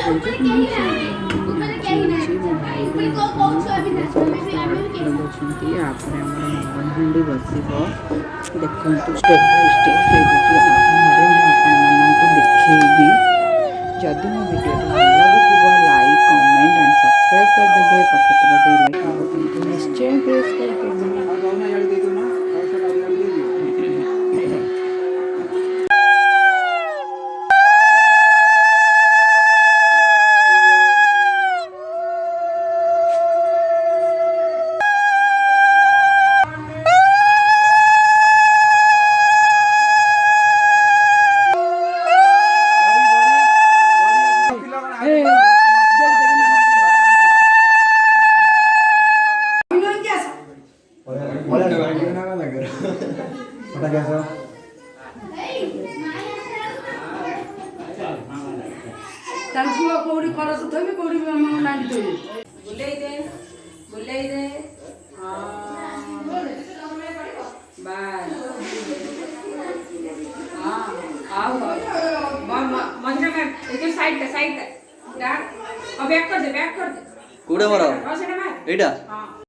ହାଣ୍ଡି ବସିବ ଦେଖନ୍ତୁ step by step A video ମାଧ୍ୟମରେ ମୁଁ ଆପଣମାନଙ୍କୁ ଦେଖେଇବି। ଯଦି ମୋ ଭିଡ଼ିଓଟି ଭଲ ଲାଗୁଥିବ ଲାଇକ୍ କମେଣ୍ଟ ଆଣ୍ଡ ସବସ୍କ୍ରାଇବ୍ କରିଦେବେ। ପାଖରେ ଥିବା ବେଲ୍ ଆଇକନ୍ ବଟନ୍କୁ ନିଶ୍ଚୟ ପ୍ରେସ୍ କରିଦେବେ। कौड़ी कलश थोबी कौड़ी नांडी थोबी बुलेई दे बाय हां आओ मजरा में इधर साइड डाल अब बैक कर दे कूड़े मरो एटा हां